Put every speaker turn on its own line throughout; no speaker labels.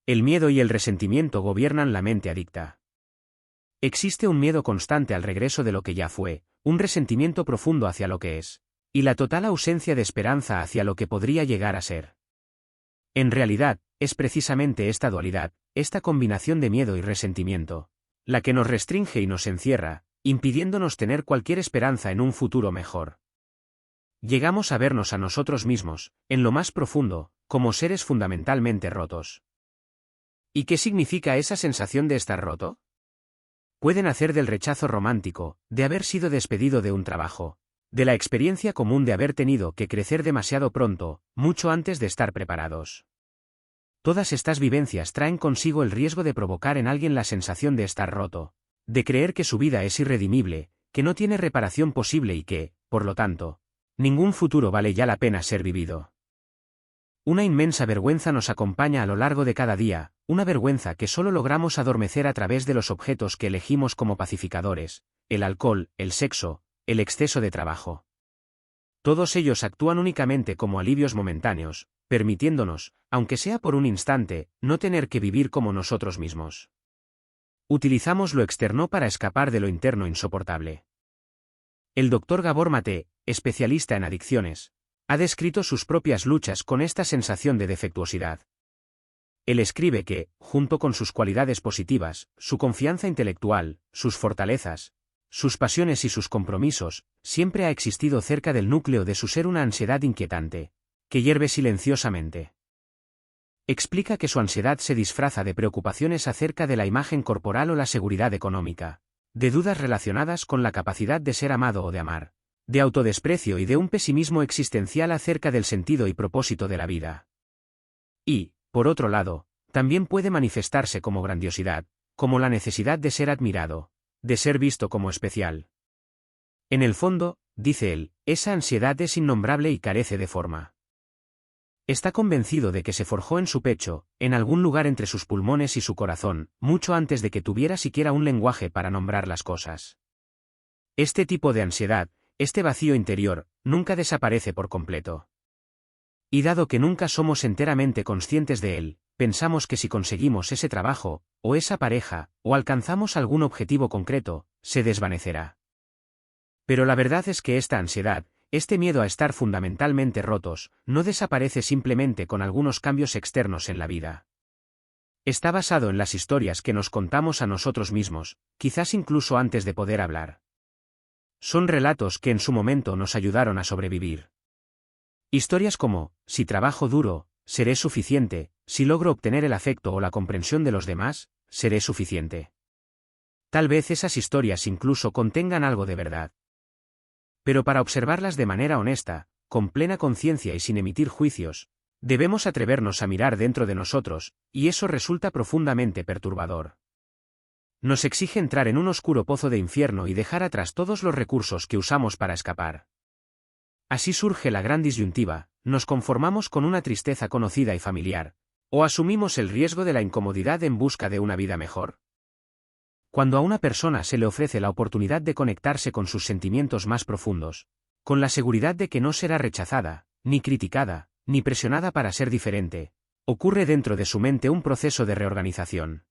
El miedo y el resentimiento gobiernan la mente adicta. Existe un miedo constante al regreso de lo que ya fue, un resentimiento profundo hacia lo que es, y la total ausencia de esperanza hacia lo que podría llegar a ser. En realidad, es precisamente esta dualidad, esta combinación de miedo y resentimiento, la que nos restringe y nos encierra, impidiéndonos tener cualquier esperanza en un futuro mejor. Llegamos a vernos a nosotros mismos, en lo más profundo, como seres fundamentalmente rotos. ¿Y qué significa esa sensación de estar roto? Puede nacer del rechazo romántico, de haber sido despedido de un trabajo, de la experiencia común de haber tenido que crecer demasiado pronto, mucho antes de estar preparados. Todas estas vivencias traen consigo el riesgo de provocar en alguien la sensación de estar roto, de creer que su vida es irredimible, que no tiene reparación posible y que, por lo tanto, ningún futuro vale ya la pena ser vivido. Una inmensa vergüenza nos acompaña a lo largo de cada día, una vergüenza que solo logramos adormecer a través de los objetos que elegimos como pacificadores, el alcohol, el sexo, el exceso de trabajo. Todos ellos actúan únicamente como alivios momentáneos, permitiéndonos, aunque sea por un instante, no tener que vivir como nosotros mismos. Utilizamos lo externo para escapar de lo interno insoportable. El Dr. Gabor Mate, especialista en adicciones, ha descrito sus propias luchas con esta sensación de defectuosidad. Él escribe que, junto con sus cualidades positivas, su confianza intelectual, sus fortalezas, sus pasiones y sus compromisos, siempre ha existido cerca del núcleo de su ser una ansiedad inquietante, que hierve silenciosamente. Explica que su ansiedad se disfraza de preocupaciones acerca de la imagen corporal o la seguridad económica, de dudas relacionadas con la capacidad de ser amado o de amar, de autodesprecio y de un pesimismo existencial acerca del sentido y propósito de la vida. Y, por otro lado, también puede manifestarse como grandiosidad, como la necesidad de ser admirado, de ser visto como especial. En el fondo, dice él, esa ansiedad es innombrable y carece de forma. Está convencido de que se forjó en su pecho, en algún lugar entre sus pulmones y su corazón, mucho antes de que tuviera siquiera un lenguaje para nombrar las cosas. Este tipo de ansiedad, este vacío interior, nunca desaparece por completo. Y dado que nunca somos enteramente conscientes de él, pensamos que si conseguimos ese trabajo, o esa pareja, o alcanzamos algún objetivo concreto, se desvanecerá. Pero la verdad es que esta ansiedad, este miedo a estar fundamentalmente rotos, no desaparece simplemente con algunos cambios externos en la vida. Está basado en las historias que nos contamos a nosotros mismos, quizás incluso antes de poder hablar. Son relatos que en su momento nos ayudaron a sobrevivir. Historias como, si trabajo duro, seré suficiente, si logro obtener el afecto o la comprensión de los demás, seré suficiente. Tal vez esas historias incluso contengan algo de verdad. Pero para observarlas de manera honesta, con plena conciencia y sin emitir juicios, debemos atrevernos a mirar dentro de nosotros, y eso resulta profundamente perturbador. Nos exige entrar en un oscuro pozo de infierno y dejar atrás todos los recursos que usamos para escapar. Así surge la gran disyuntiva: nos conformamos con una tristeza conocida y familiar, o asumimos el riesgo de la incomodidad en busca de una vida mejor. Cuando a una persona se le ofrece la oportunidad de conectarse con sus sentimientos más profundos, con la seguridad de que no será rechazada, ni criticada, ni presionada para ser diferente, ocurre dentro de su mente un proceso de reorganización.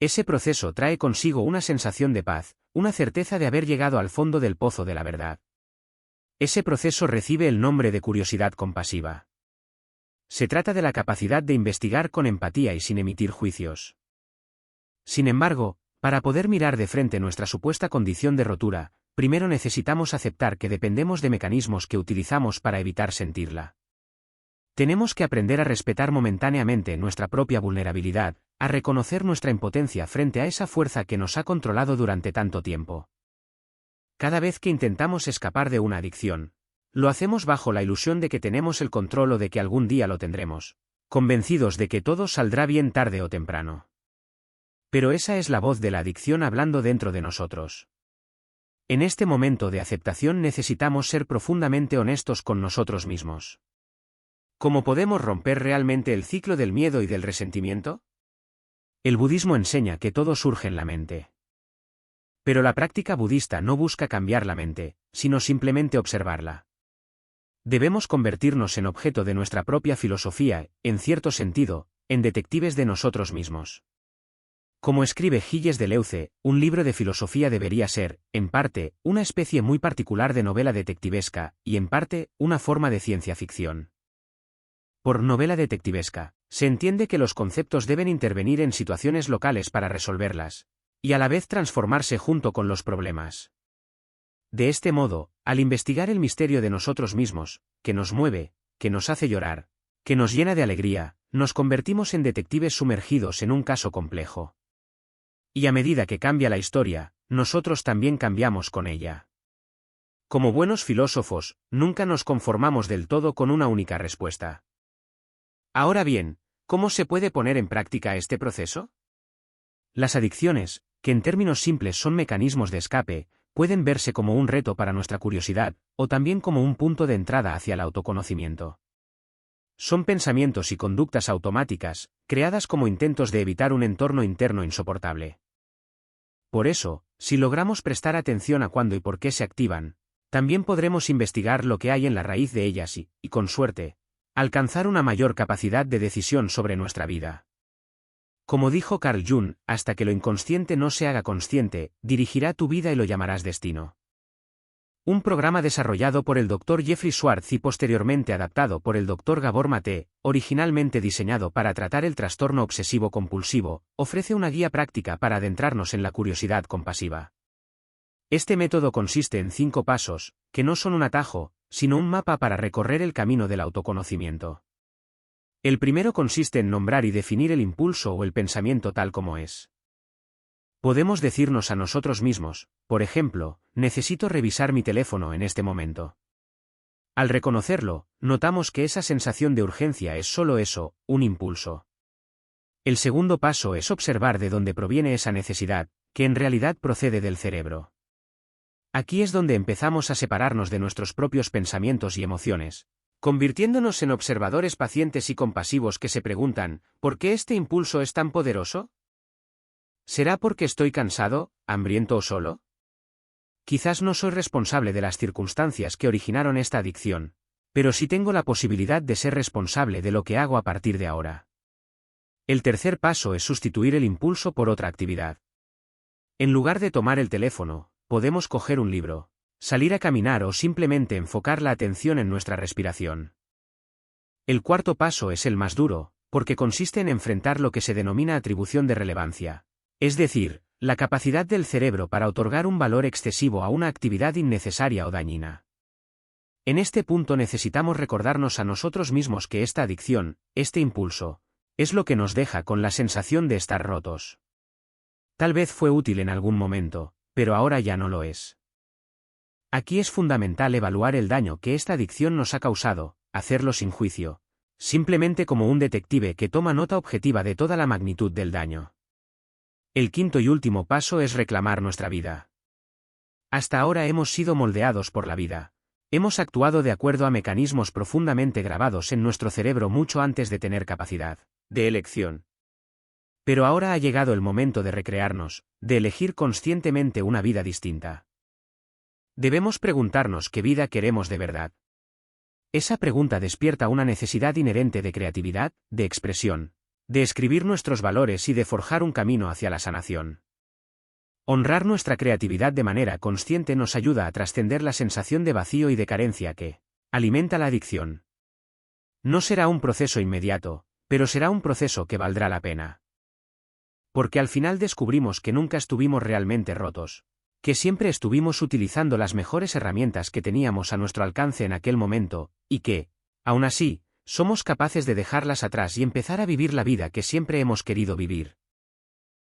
Ese proceso trae consigo una sensación de paz, una certeza de haber llegado al fondo del pozo de la verdad. Ese proceso recibe el nombre de curiosidad compasiva. Se trata de la capacidad de investigar con empatía y sin emitir juicios. Sin embargo, para poder mirar de frente nuestra supuesta condición de rotura, primero necesitamos aceptar que dependemos de mecanismos que utilizamos para evitar sentirla. Tenemos que aprender a respetar momentáneamente nuestra propia vulnerabilidad, a reconocer nuestra impotencia frente a esa fuerza que nos ha controlado durante tanto tiempo. Cada vez que intentamos escapar de una adicción, lo hacemos bajo la ilusión de que tenemos el control o de que algún día lo tendremos, convencidos de que todo saldrá bien tarde o temprano. Pero esa es la voz de la adicción hablando dentro de nosotros. En este momento de aceptación necesitamos ser profundamente honestos con nosotros mismos. ¿Cómo podemos romper realmente el ciclo del miedo y del resentimiento? El budismo enseña que todo surge en la mente. Pero la práctica budista no busca cambiar la mente, sino simplemente observarla. Debemos convertirnos en objeto de nuestra propia filosofía, en cierto sentido, en detectives de nosotros mismos. Como escribe Gilles Deleuze, un libro de filosofía debería ser, en parte, una especie muy particular de novela detectivesca, y en parte, una forma de ciencia ficción. Por novela detectivesca, se entiende que los conceptos deben intervenir en situaciones locales para resolverlas, y a la vez transformarse junto con los problemas. De este modo, al investigar el misterio de nosotros mismos, que nos mueve, que nos hace llorar, que nos llena de alegría, nos convertimos en detectives sumergidos en un caso complejo. Y a medida que cambia la historia, nosotros también cambiamos con ella. Como buenos filósofos, nunca nos conformamos del todo con una única respuesta. Ahora bien, ¿cómo se puede poner en práctica este proceso? Las adicciones, que en términos simples son mecanismos de escape, pueden verse como un reto para nuestra curiosidad, o también como un punto de entrada hacia el autoconocimiento. Son pensamientos y conductas automáticas, creadas como intentos de evitar un entorno interno insoportable. Por eso, si logramos prestar atención a cuándo y por qué se activan, también podremos investigar lo que hay en la raíz de ellas y, con suerte, alcanzar una mayor capacidad de decisión sobre nuestra vida. Como dijo Carl Jung, hasta que lo inconsciente no se haga consciente, dirigirá tu vida y lo llamarás destino. Un programa desarrollado por el Dr. Jeffrey Schwartz y posteriormente adaptado por el Dr. Gabor Maté, originalmente diseñado para tratar el trastorno obsesivo-compulsivo, ofrece una guía práctica para adentrarnos en la curiosidad compasiva. Este método consiste en 5 pasos, que no son un atajo, sino un mapa para recorrer el camino del autoconocimiento. El primero consiste en nombrar y definir el impulso o el pensamiento tal como es. Podemos decirnos a nosotros mismos, por ejemplo, necesito revisar mi teléfono en este momento. Al reconocerlo, notamos que esa sensación de urgencia es solo eso, un impulso. El segundo paso es observar de dónde proviene esa necesidad, que en realidad procede del cerebro. Aquí es donde empezamos a separarnos de nuestros propios pensamientos y emociones, convirtiéndonos en observadores pacientes y compasivos que se preguntan, ¿por qué este impulso es tan poderoso? ¿Será porque estoy cansado, hambriento o solo? Quizás no soy responsable de las circunstancias que originaron esta adicción, pero sí tengo la posibilidad de ser responsable de lo que hago a partir de ahora. El tercer paso es sustituir el impulso por otra actividad. En lugar de tomar el teléfono, podemos coger un libro, salir a caminar o simplemente enfocar la atención en nuestra respiración. El cuarto paso es el más duro, porque consiste en enfrentar lo que se denomina atribución de relevancia. Es decir, la capacidad del cerebro para otorgar un valor excesivo a una actividad innecesaria o dañina. En este punto necesitamos recordarnos a nosotros mismos que esta adicción, este impulso, es lo que nos deja con la sensación de estar rotos. Tal vez fue útil en algún momento, pero ahora ya no lo es. Aquí es fundamental evaluar el daño que esta adicción nos ha causado, hacerlo sin juicio, simplemente como un detective que toma nota objetiva de toda la magnitud del daño. El quinto y último paso es reclamar nuestra vida. Hasta ahora hemos sido moldeados por la vida. Hemos actuado de acuerdo a mecanismos profundamente grabados en nuestro cerebro mucho antes de tener capacidad de elección. Pero ahora ha llegado el momento de recrearnos, de elegir conscientemente una vida distinta. Debemos preguntarnos qué vida queremos de verdad. Esa pregunta despierta una necesidad inherente de creatividad, de expresión, de escribir nuestros valores y de forjar un camino hacia la sanación. Honrar nuestra creatividad de manera consciente nos ayuda a trascender la sensación de vacío y de carencia que alimenta la adicción. No será un proceso inmediato, pero será un proceso que valdrá la pena. Porque al final descubrimos que nunca estuvimos realmente rotos, que siempre estuvimos utilizando las mejores herramientas que teníamos a nuestro alcance en aquel momento, y que, aún así, somos capaces de dejarlas atrás y empezar a vivir la vida que siempre hemos querido vivir.